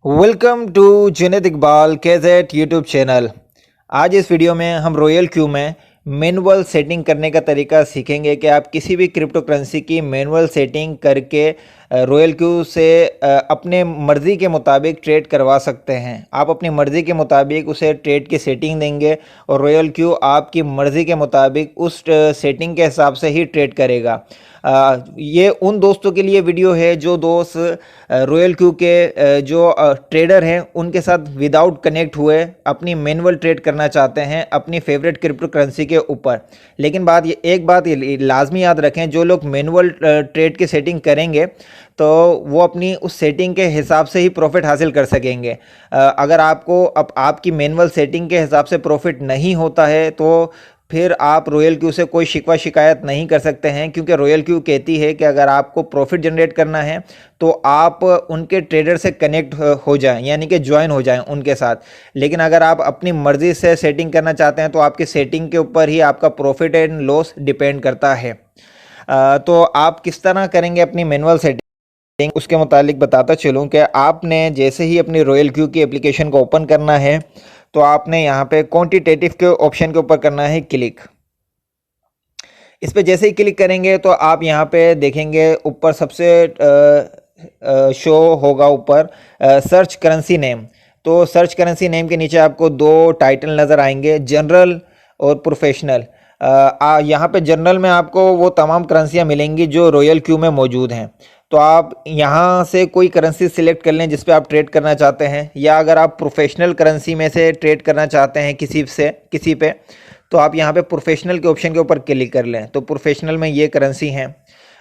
Welcome to Junaid Iqbal gadget YouTube channel. आज इस video में हम रॉयल क्यू में मैनुअल सेटिंग करने का तरीका सीखेंगे कि आप किसी भी क्रिप्टो करेंसी की मैनुअल सेटिंग करके रॉयल क्यू से अपने मर्ज़ी के मुताबिक ट्रेड करवा सकते हैं। आप अपनी मर्ज़ी के मुताबिक उसे ट्रेड की सेटिंग देंगे और रॉयल क्यू आपकी मर्ज़ी के मुताबिक उस सेटिंग के हिसाब से ही ट्रेड करेगा। ये उन दोस्तों के लिए वीडियो है जो दोस्त रॉयल क्यू के जो ट्रेडर हैं उनके साथ विदाउट कनेक्ट हुए अपनी मैनुअल ट्रेड करना चाहते हैं अपनी फेवरेट क्रिप्टो करेंसी के ऊपर। लेकिन एक बात ये लाजमी याद रखें, जो लोग मैनुअल ट्रेड की सेटिंग करेंगे तो वो अपनी उस सेटिंग के हिसाब से ही प्रॉफिट हासिल कर सकेंगे। अगर आपको आपकी मैनुअल सेटिंग के हिसाब से प्रॉफिट नहीं होता है तो फिर आप रॉयल क्यू से कोई शिकवा शिकायत नहीं कर सकते हैं, क्योंकि रॉयल क्यू कहती है कि अगर आपको प्रॉफिट जनरेट करना है तो आप उनके ट्रेडर से कनेक्ट हो जाएं, यानी कि ज्वाइन हो जाएं उनके साथ। लेकिन अगर आप अपनी मर्ज़ी से सेटिंग करना चाहते हैं तो आपकी सेटिंग के ऊपर ही आपका प्रॉफिट एंड लॉस डिपेंड करता है। तो आप किस तरह करेंगे अपनी मैनुअल सेटिंग, उसके मुतालिक बताता चलूँ कि आपने जैसे ही अपनी रॉयल क्यू की एप्लीकेशन को ओपन करना है तो आपने यहाँ पे क्वांटिटेटिव के ऑप्शन के ऊपर करना है क्लिक। इस पे जैसे ही क्लिक करेंगे तो आप यहाँ पे देखेंगे ऊपर सबसे शो होगा ऊपर सर्च करेंसी नेम। तो सर्च करेंसी नेम के नीचे आपको दो टाइटल नज़र आएंगे, जनरल और प्रोफेशनल। यहाँ पे जनरल में आपको वो तमाम करेंसियाँ मिलेंगी जो रॉयल क्यू में मौजूद हैं। तो आप यहाँ से कोई करेंसी सिलेक्ट कर लें जिस पे आप ट्रेड करना चाहते हैं, या अगर आप प्रोफेशनल करेंसी में से ट्रेड करना चाहते हैं किसी पे तो आप यहाँ पे प्रोफेशनल के ऑप्शन के ऊपर क्लिक कर लें। तो प्रोफेशनल में ये करेंसी हैं।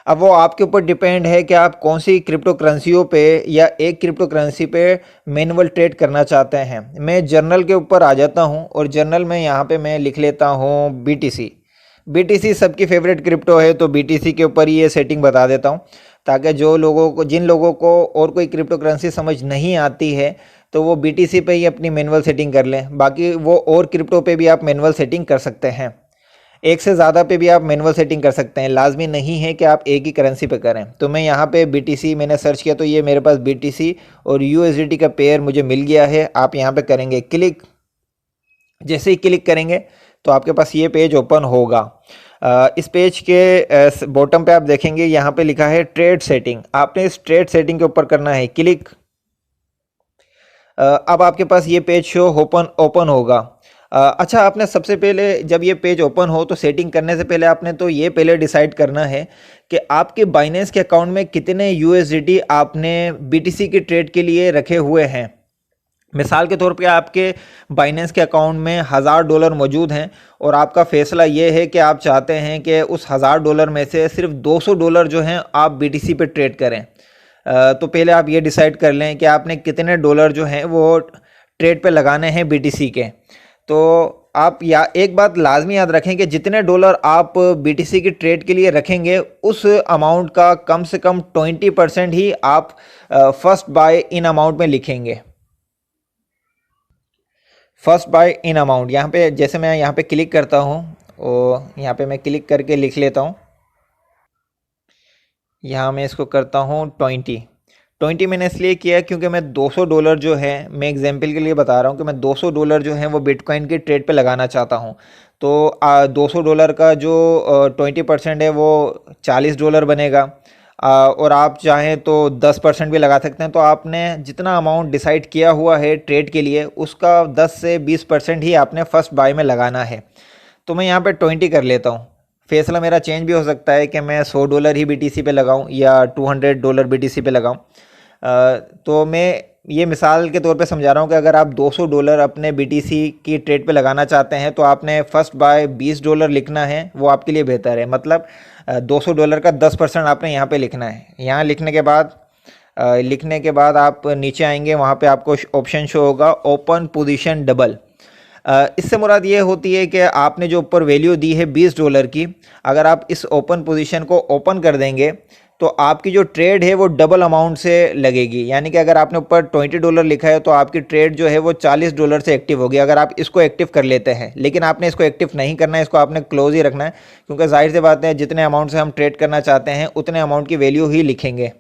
अब वो आपके ऊपर डिपेंड है कि आप कौन सी क्रिप्टो करेंसियों पे या एक क्रिप्टो करेंसी पे मैनुअल ट्रेड करना चाहते हैं। मैं जर्नल के ऊपर आ जाता हूँ और जर्नल में यहाँ पे मैं लिख लेता हूँ बीटीसी सबकी फेवरेट क्रिप्टो है, तो बीटीसी के ऊपर ही ये सेटिंग बता देता हूँ, ताकि जिन लोगों को और कोई क्रिप्टो करेंसी समझ नहीं आती है तो वो बीटीसी पे ही अपनी मैनुअल सेटिंग कर लें। बाकी वो और क्रिप्टो पे भी आप मैनुअल सेटिंग कर सकते हैं, एक से ज़्यादा पे भी आप मैनुअल सेटिंग कर सकते हैं। लाजमी नहीं है कि आप एक ही करेंसी पे करें। तो मैं यहाँ पे बीटीसी मैंने सर्च किया तो ये मेरे पास बीटीसी और यूएसडीटी का पेयर मुझे मिल गया है। आप यहाँ पे करेंगे क्लिक। जैसे ही क्लिक करेंगे तो आपके पास ये पेज ओपन होगा। इस पेज के बॉटम पे आप देखेंगे यहाँ पे लिखा है ट्रेड सेटिंग। आपने इस ट्रेड सेटिंग के ऊपर करना है क्लिक। अब आपके पास ये पेज शो ओपन होगा। अच्छा, आपने सबसे पहले जब ये पेज ओपन हो तो सेटिंग करने से पहले आपने तो ये पहले डिसाइड करना है कि आपके बाइनेंस के अकाउंट में कितने यूएसडीटी आपने बीटीसी की ट्रेड के लिए रखे हुए हैं। मिसाल के तौर पे आपके बाइनेंस के अकाउंट में $1000 मौजूद हैं और आपका फ़ैसला ये है कि आप चाहते हैं कि उस $1000 में से सिर्फ $200 जो हैं आप बीटीसी पे ट्रेड करें। तो पहले आप ये डिसाइड कर लें कि आपने कितने डॉलर जो हैं वो ट्रेड पे लगाने हैं बीटीसी के। तो आप एक बात लाजमी याद रखें कि जितने डॉलर आप बीटीसी की ट्रेड के लिए रखेंगे उस अमाउंट का कम से कम 20% ही आप फर्स्ट बाय इन अमाउंट में लिखेंगे। फर्स्ट बाय इन अमाउंट यहाँ पे जैसे मैं यहाँ पे क्लिक करता हूँ और यहाँ पे मैं क्लिक करके लिख लेता हूँ। यहाँ मैं इसको करता हूँ 20 मैंने इसलिए किया क्योंकि मैं $200 जो है, मैं एग्जांपल के लिए बता रहा हूँ कि मैं $200 जो है वो बिटकॉइन के ट्रेड पे लगाना चाहता हूँ। तो $200 का जो 20% है वो $40 बनेगा। और आप चाहें तो 10% भी लगा सकते हैं। तो आपने जितना अमाउंट डिसाइड किया हुआ है ट्रेड के लिए उसका 10 से 20% ही आपने फर्स्ट बाय में लगाना है। तो मैं यहाँ पे 20 कर लेता हूँ। फैसला मेरा चेंज भी हो सकता है कि मैं $100 ही बीटीसी पे लगाऊं या $200 बीटीसी पे लगाऊं। तो मैं ये मिसाल के तौर पे समझा रहा हूँ कि अगर आप $200 अपने बीटीसी की ट्रेड पे लगाना चाहते हैं तो आपने फर्स्ट बाय $20 लिखना है, वो आपके लिए बेहतर है। मतलब $200 का 10% आपने यहाँ पे लिखना है। यहाँ लिखने के बाद आप नीचे आएंगे, वहाँ पे आपको ऑप्शन शो होगा ओपन पोजीशन डबल। इससे मुराद ये होती है कि आपने जो ऊपर वैल्यू दी है $20 की, अगर आप इस ओपन पोजीशन को ओपन कर देंगे तो आपकी जो ट्रेड है वो डबल अमाउंट से लगेगी। यानी कि अगर आपने ऊपर $20 लिखा है तो आपकी ट्रेड जो है वो $40 से एक्टिव होगी अगर आप इसको एक्टिव कर लेते हैं। लेकिन आपने इसको एक्टिव नहीं करना है, इसको आपने क्लोज ही रखना है, क्योंकि जाहिर सी बात है जितने अमाउंट से हम ट्रेड करना चाहते हैं उतने अमाउंट की वैल्यू ही लिखेंगे।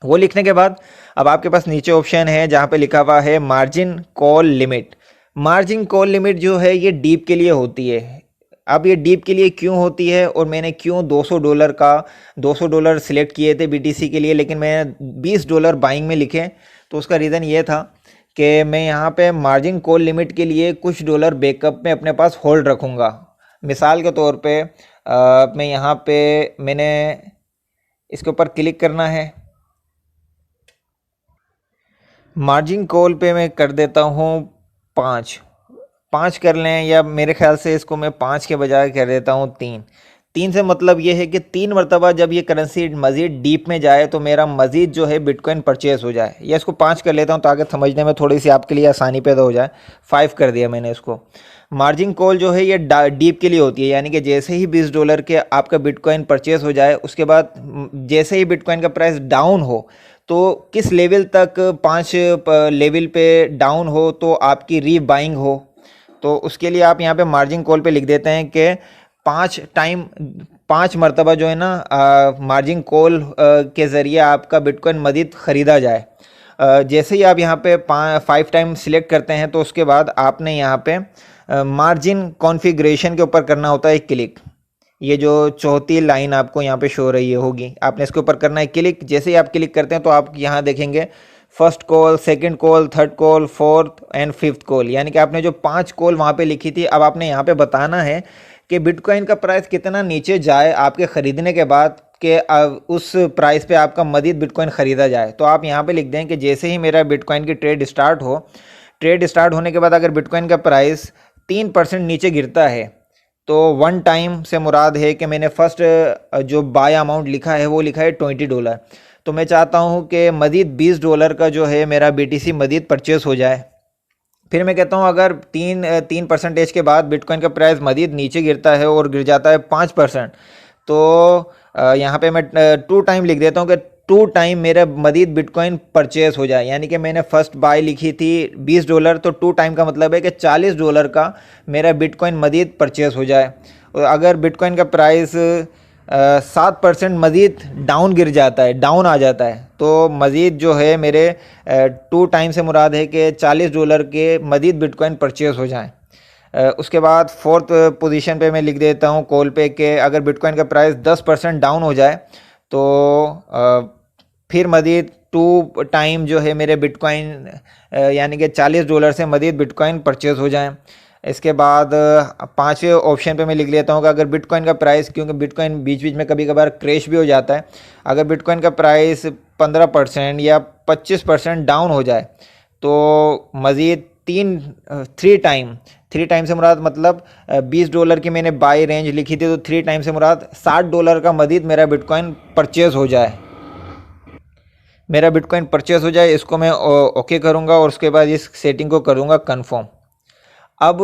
वो लिखने के बाद अब आपके पास नीचे ऑप्शन है जहाँ पे लिखा हुआ है margin call limit. Margin call limit जो है ये डीप के लिए होती है। अब ये डीप के लिए क्यों होती है और मैंने क्यों $200 सिलेक्ट किए थे बीटीसी के लिए, लेकिन मैंने $20 बाइंग में लिखे, तो उसका रीज़न ये था कि मैं यहाँ पे मार्जिन कॉल लिमिट के लिए कुछ डॉलर बैकअप में अपने पास होल्ड रखूँगा। मिसाल के तौर पे मैं यहाँ पे मैंने इसके ऊपर क्लिक करना है, मार्जिन कॉल पे मैं कर देता हूँ 5 कर लें, या मेरे ख्याल से इसको मैं 5 के बजाय कर देता हूँ 3 से मतलब ये है कि 3 मरतबा जब ये करेंसी मज़ीद डीप में जाए तो मेरा मज़ीद जो है बिटकॉइन परचेज़ हो जाए। या इसको 5 कर लेता हूँ ताकि समझने में थोड़ी सी आपके लिए आसानी पैदा हो जाए। 5 कर दिया मैंने इसको। मार्जिन कॉल जो है ये डीप के लिए होती है, यानी कि जैसे ही $20 के आपका बिटकॉइन परचेज़ हो जाए, उसके बाद जैसे ही बिटकॉइन का प्राइस डाउन हो, तो किस लेवल तक 5 लेवल पे डाउन हो तो आपकी रीबाइंग हो, तो उसके लिए आप यहाँ पे मार्जिन कॉल पे लिख देते हैं कि 5 मरतबा जो है ना मार्जिन कॉल के ज़रिए आपका बिटकॉइन मज़ीद ख़रीदा जाए। जैसे ही आप यहाँ पे 5 टाइम सिलेक्ट करते हैं तो उसके बाद आपने यहाँ पे मार्जिन कॉन्फ़िगरेशन के ऊपर करना होता है क्लिक। ये जो चौथी लाइन आपको यहाँ पे शो रही है होगी, आपने इसके ऊपर करना है क्लिक। जैसे ही आप क्लिक करते हैं तो आप यहाँ देखेंगे first call, second call, third call, fourth and fifth call, यानी कि आपने जो 5 कॉल वहाँ पे लिखी थी, अब आपने यहाँ पे बताना है कि बिटकॉइन का प्राइस कितना नीचे जाए आपके ख़रीदने के बाद कि उस प्राइस पे आपका मज़ीद बिटकॉइन ख़रीदा जाए। तो आप यहाँ पे लिख दें कि जैसे ही मेरा बिटकॉइन की ट्रेड स्टार्ट होने के बाद अगर बिटकॉइन का प्राइस 3% नीचे गिरता है तो 1 टाइम से मुराद है कि मैंने फ़र्स्ट जो बाय अमाउंट लिखा है वो लिखा है $20। तो मैं चाहता हूँ कि मज़ीद $20 का जो है मेरा बीटीसी मज़ीद परचेज़ हो जाए। फिर मैं कहता हूँ अगर 3% के बाद बिटकॉइन का प्राइस मज़ीद नीचे गिरता है और गिर जाता है 5%, तो यहाँ पे मैं 2 टाइम लिख देता हूँ कि 2 टाइम मेरा मज़ीद बिटकॉइन परचेज़ हो जाए। यानी कि मैंने फ़र्स्ट बाय लिखी थी $20, तो 2 टाइम का मतलब है कि $40 का मेरा बिटकॉइन मज़ीद परचेज़ हो जाए। और अगर बिटकॉइन का प्राइस 7% मज़ीद डाउन गिर जाता है, डाउन आ जाता है, तो मज़ीद जो है मेरे 2 टाइम से मुराद है कि $40 के मज़ीद बिटकॉइन परचेज़ हो जाएं। उसके बाद फोर्थ पोजीशन पे मैं लिख देता हूँ कॉल पे कि अगर बिटकॉइन का प्राइस 10% डाउन हो जाए तो फिर मज़ीद 2 टाइम जो है मेरे बिटकॉइन यानी कि $40 से मज़ीद बिटकॉइन परचेज़ हो जाएं। इसके बाद 5वें ऑप्शन पे मैं लिख लेता हूँ कि अगर बिटकॉइन का प्राइस, क्योंकि बिटकॉइन बीच बीच में कभी कभार क्रैश भी हो जाता है, अगर बिटकॉइन का प्राइस 15% या 25% डाउन हो जाए तो मज़ीद 3 टाइम से मुराद मतलब $20 की मैंने बाई रेंज लिखी थी, तो 3 टाइम से मुराद $60 का मज़ीद मेरा बिटकॉइन परचेज़ हो जाए। इसको मैं ओके करूँगा और उसके बाद इस सेटिंग को करूँगा कंफर्म। अब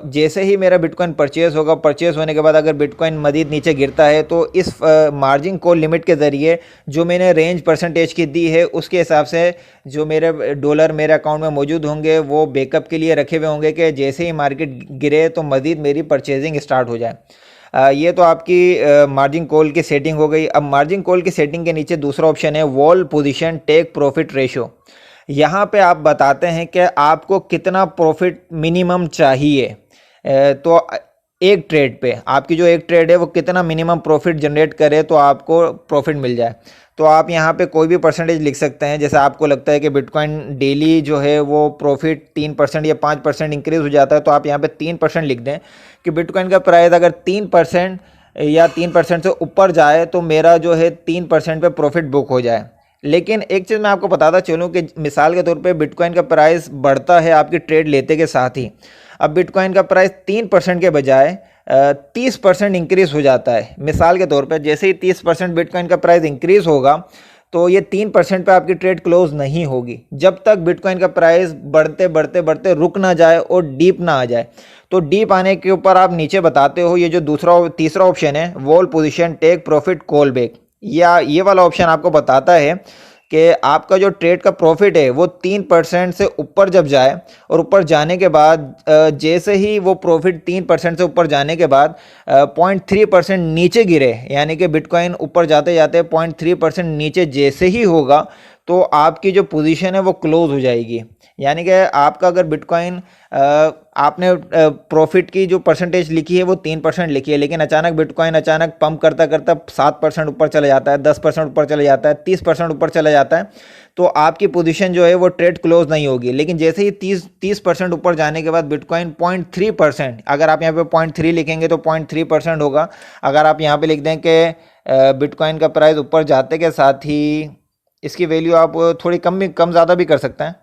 जैसे ही मेरा बिटकॉइन परचेज़ होगा, परचेज़ होने के बाद अगर बिटकॉइन मज़ीद नीचे गिरता है तो इस मार्जिन कॉल लिमिट के ज़रिए जो मैंने रेंज परसेंटेज की दी है उसके हिसाब से जो मेरे डॉलर मेरे अकाउंट में मौजूद होंगे वो बैकअप के लिए रखे हुए होंगे कि जैसे ही मार्केट गिरे तो मज़ीद मेरी परचेजिंग स्टार्ट हो जाए। ये तो आपकी मार्जिन कॉल की सेटिंग हो गई। अब मार्जिन कॉल की सेटिंग के नीचे दूसरा ऑप्शन है wall position take profit ratio. यहाँ पे आप बताते हैं कि आपको कितना प्रॉफिट मिनिमम चाहिए। तो एक ट्रेड पे आपकी जो एक ट्रेड है वो कितना मिनिमम प्रॉफिट जनरेट करे तो आपको प्रॉफिट मिल जाए। तो आप यहाँ पे कोई भी परसेंटेज लिख सकते हैं। जैसे आपको लगता है कि बिटकॉइन डेली जो है वो प्रॉफिट 3% या 5% इंक्रीज़ हो जाता है, तो आप यहाँ पे 3% लिख दें कि बिटकॉइन का प्राइस अगर 3% या 3% से ऊपर जाए तो मेरा जो है 3% पे प्रॉफिट बुक हो जाए। लेकिन एक चीज़ मैं आपको बताता चलूँ कि मिसाल के तौर पे बिटकॉइन का प्राइस बढ़ता है आपकी ट्रेड लेते के साथ ही। अब बिटकॉइन का प्राइस 3% के बजाय 30% इंक्रीज़ हो जाता है। मिसाल के तौर पे जैसे ही 30% बिटकॉइन का प्राइस इंक्रीज़ होगा तो ये 3% पे आपकी ट्रेड क्लोज नहीं होगी जब तक बिटकॉइन का प्राइस बढ़ते बढ़ते बढ़ते रुक ना जाए और डीप ना आ जाए। तो डीप आने के ऊपर आप नीचे बताते हो ये जो तीसरा ऑप्शन है wall position take profit call back, या ये वाला ऑप्शन आपको बताता है कि आपका जो ट्रेड का प्रॉफिट है वो 3% से ऊपर जब जाए और ऊपर जाने के बाद जैसे ही वो प्रॉफिट 3% से ऊपर जाने के बाद 0.3% नीचे गिरे, यानी कि बिटकॉइन ऊपर जाते जाते 0.3% नीचे जैसे ही होगा तो आपकी जो पोजीशन है वो क्लोज हो जाएगी। यानी कि आपका अगर बिटकॉइन आपने प्रॉफिट की जो परसेंटेज लिखी है वो 3% लिखी है, लेकिन अचानक बिटकॉइन अचानक पंप करता करता 7% ऊपर चला जाता है, 10% ऊपर चला जाता है, 30% ऊपर चला जाता है, तो आपकी पोजीशन जो है वो ट्रेड क्लोज नहीं होगी। लेकिन जैसे ही 30% ऊपर जाने के बाद बिटकॉइन 0.3%, अगर आप यहाँ पे 0.3 लिखेंगे तो 0.3% होगा। अगर आप यहाँ पे लिख दें कि बिटकॉइन का प्राइस ऊपर जाते के साथ ही इसकी वैल्यू आप थोड़ी कम ज़्यादा भी कर सकते हैं।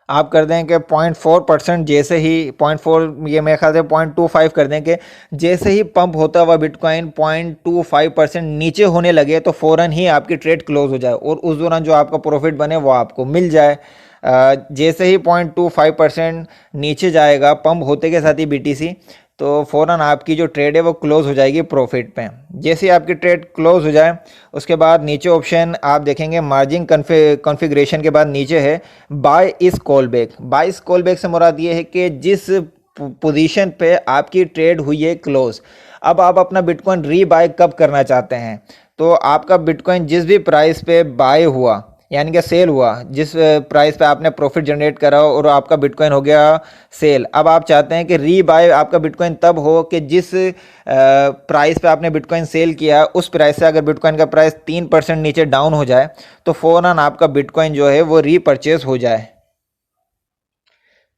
आप कर दें कि 0.4%, जैसे ही 0.4, ये मेरे ख्याल से 0.25 कर दें कि जैसे ही पंप होता हुआ बिटकॉइन 0.25% नीचे होने लगे तो फ़ौरन ही आपकी ट्रेड क्लोज हो जाए और उस दौरान जो आपका प्रॉफिट बने वो आपको मिल जाए। जैसे ही 0.25% नीचे जाएगा पंप होते के साथ ही बीटीसी, तो फ़ौरन आपकी जो ट्रेड है वो क्लोज़ हो जाएगी प्रॉफिट पे। जैसे ही आपकी ट्रेड क्लोज़ हो जाए उसके बाद नीचे ऑप्शन आप देखेंगे मार्जिन कॉन्फ़िगरेशन के बाद नीचे है बाय इस कॉल बैक। बाय इस कॉल बैक से मुराद ये है कि जिस पोजीशन पे आपकी ट्रेड हुई है क्लोज़, अब आप अपना बिटकॉइन री बाय कब करना चाहते हैं। तो आपका बिटकॉइन जिस भी प्राइस पे बाय हुआ, यानी कि सेल हुआ, जिस प्राइस पे आपने प्रॉफिट जनरेट करा और आपका बिटकॉइन हो गया सेल, अब आप चाहते हैं कि री बाय आपका बिटकॉइन तब हो कि जिस प्राइस पे आपने बिटकॉइन सेल किया उस प्राइस से अगर बिटकॉइन का प्राइस 3% नीचे डाउन हो जाए तो फ़ौरन आपका बिटकॉइन जो है वो रीपरचेज हो जाए।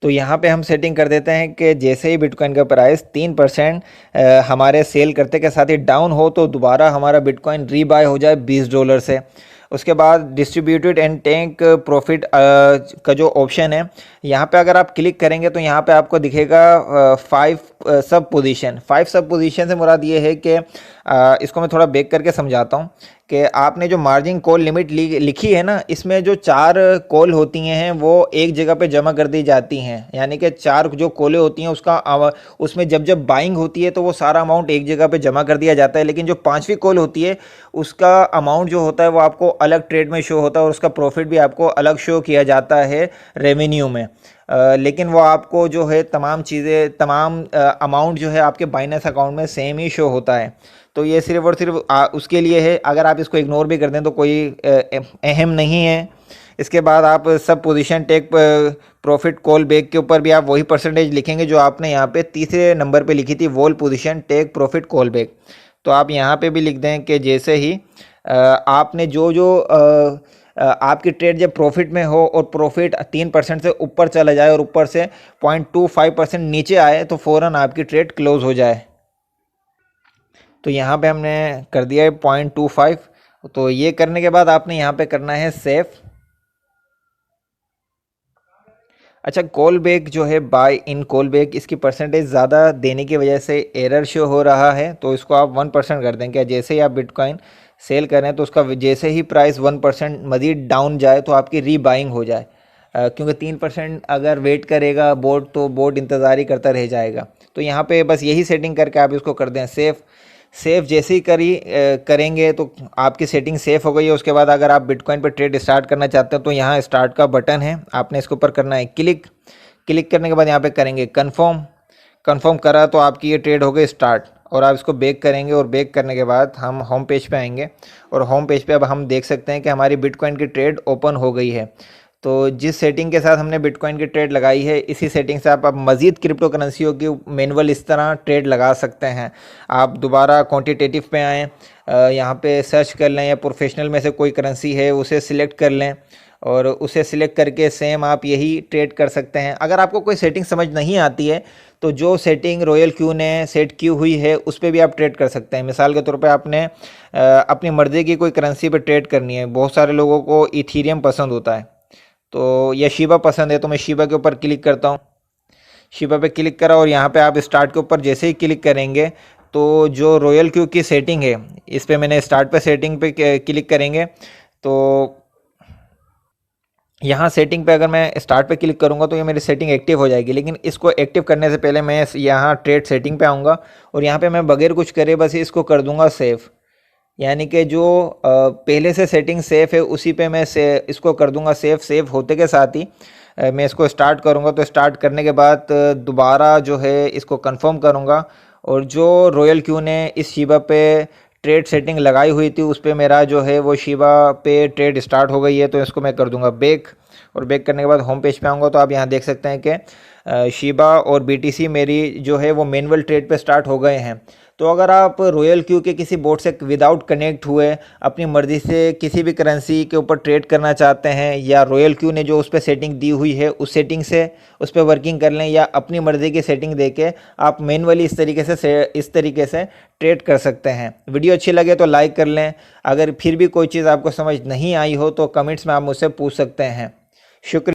तो यहाँ पे हम सेटिंग कर देते हैं कि जैसे ही बिटकॉइन का प्राइस 3% हमारे सेल करते के साथ ही डाउन हो तो दोबारा हमारा बिटकॉइन रीबाय हो जाए $20 से। उसके बाद डिस्ट्रीब्यूटेड एंड टेक प्रॉफिट का जो ऑप्शन है, यहाँ पे अगर आप क्लिक करेंगे तो यहाँ पे आपको दिखेगा 5 सब पोजीशन। 5 सब पोजीशन से मुराद ये है कि इसको मैं थोड़ा बैक करके समझाता हूँ कि आपने जो मार्जिन कॉल लिमिट लिखी है ना, इसमें जो 4 कॉल होती हैं वो एक जगह पे जमा कर दी जाती हैं। यानी कि 4 जो कॉलें होती हैं उसमें जब जब बाइंग होती है तो वो सारा अमाउंट एक जगह पे जमा कर दिया जाता है, लेकिन जो 5वीं कॉल होती है उसका अमाउंट जो होता है वो आपको अलग ट्रेड में शो होता है और उसका प्रॉफिट भी आपको अलग शो किया जाता है रेवेन्यू में। लेकिन वो आपको जो है तमाम अमाउंट जो है आपके बाइनेंस अकाउंट में सेम ही शो होता है। तो ये सिर्फ और सिर्फ उसके लिए है, अगर आप इसको इग्नोर भी कर दें तो कोई अहम नहीं है। इसके बाद आप सब position take profit call back के ऊपर भी आप वही परसेंटेज लिखेंगे जो आपने यहाँ पे तीसरे नंबर पे लिखी थी, wall position take profit call back. तो आप यहाँ पे भी लिख दें कि जैसे ही आपने आपकी ट्रेड जब प्रॉफिट में हो और प्रॉफिट 3% से ऊपर चला जाए और ऊपर से 0.25% नीचे आए तो फ़ौरन आपकी ट्रेड क्लोज हो जाए। तो यहाँ पे हमने कर दिया है 0.25। तो ये करने के बाद आपने यहाँ पे करना है सेफ। अच्छा, कॉल बैक जो है बाय इन कॉल बैक, इसकी परसेंटेज ज़्यादा देने की वजह से एरर शो हो रहा है, तो इसको आप 1% कर दें। क्या जैसे ही आप बिटकॉइन सेल करें तो उसका जैसे ही प्राइस 1% मज़ीद डाउन जाए तो आपकी री बाइंग हो जाए, क्योंकि 3% अगर वेट करेगा बोर्ड तो बोर्ड इंतज़ार ही करता रह जाएगा। तो यहाँ पे बस यही सेटिंग करके आप इसको कर दें सेफ़। सेफ़ जैसे ही करेंगे तो आपकी सेटिंग सेफ़ हो गई है। उसके बाद अगर आप बिटकॉइन पर ट्रेड स्टार्ट करना चाहते हैं तो यहाँ स्टार्ट का बटन है, आपने इसके ऊपर करना है क्लिक। क्लिक करने के बाद यहाँ पे करेंगे कन्फर्म करा तो आपकी ये ट्रेड हो गई स्टार्ट। और आप इसको बैक करेंगे और बैक करने के बाद हम होम पेज पे आएंगे और होम पेज पे अब हम देख सकते हैं कि हमारी बिटकॉइन की ट्रेड ओपन हो गई है। तो जिस सेटिंग के साथ हमने बिटकॉइन की ट्रेड लगाई है इसी सेटिंग से आप अब मज़ीद क्रिप्टो करेंसियों की मैनुअल इस तरह ट्रेड लगा सकते हैं। आप दोबारा क्वांटिटेटिव पे आएँ, यहाँ पे सर्च कर लें या प्रोफेशनल में से कोई करेंसी है उसे सिलेक्ट कर लें और उसे सिलेक्ट करके सेम आप यही ट्रेड कर सकते हैं। अगर आपको कोई सेटिंग समझ नहीं आती है तो जो सेटिंग रॉयल क्यू ने सेट की हुई है उस पर भी आप ट्रेड कर सकते हैं। मिसाल के तौर पे आपने अपनी मर्ज़ी की कोई करेंसी पे ट्रेड करनी है, बहुत सारे लोगों को इथीरियम पसंद होता है तो या शिबा पसंद है, तो मैं शिबा के ऊपर क्लिक करता हूँ। शिबा पे क्लिक करा और यहाँ पे आप स्टार्ट के ऊपर जैसे ही क्लिक करेंगे तो जो रॉयल क्यू की सेटिंग है इस पर मैंने स्टार्ट पे सेटिंग पे क्लिक करेंगे तो यहाँ सेटिंग पे अगर मैं स्टार्ट पे क्लिक करूँगा तो ये मेरी सेटिंग एक्टिव हो जाएगी। लेकिन इसको एक्टिव करने से पहले मैं यहाँ ट्रेड सेटिंग पे आऊँगा और यहाँ पे मैं बगैर कुछ करे बस इसको कर दूँगा सेव। यानी कि जो पहले से सेटिंग सेफ़ है उसी पे मैं इसको कर दूंगा सेव होते के साथ ही मैं इसको स्टार्ट करूंगा। तो स्टार्ट करने के बाद दोबारा जो है इसको कंफर्म करूंगा, और जो रॉयल क्यू ने इस शिबा पे ट्रेड सेटिंग लगाई हुई थी उस पर मेरा जो है वो शिबा पे ट्रेड स्टार्ट हो गई है। तो इसको मैं कर दूंगा बैक, और बैक करने के बाद होम पेज पे आऊँगा तो आप यहाँ देख सकते हैं कि शिबा और बीटीसी मेरी जो है वो मैनुअल ट्रेड पे स्टार्ट हो गए हैं। तो अगर आप रॉयल क्यू के किसी बोर्ड से विदाउट कनेक्ट हुए अपनी मर्ज़ी से किसी भी करेंसी के ऊपर ट्रेड करना चाहते हैं, या रॉयल क्यू ने जो उस पर सेटिंग दी हुई है उस सेटिंग से उस पर वर्किंग कर लें, या अपनी मर्ज़ी की सेटिंग देके आप मैनुअली इस तरीके से ट्रेड कर सकते हैं। वीडियो अच्छी लगे तो लाइक कर लें। अगर फिर भी कोई चीज़ आपको समझ नहीं आई हो तो कमेंट्स में आप मुझसे पूछ सकते हैं। शुक्रिया।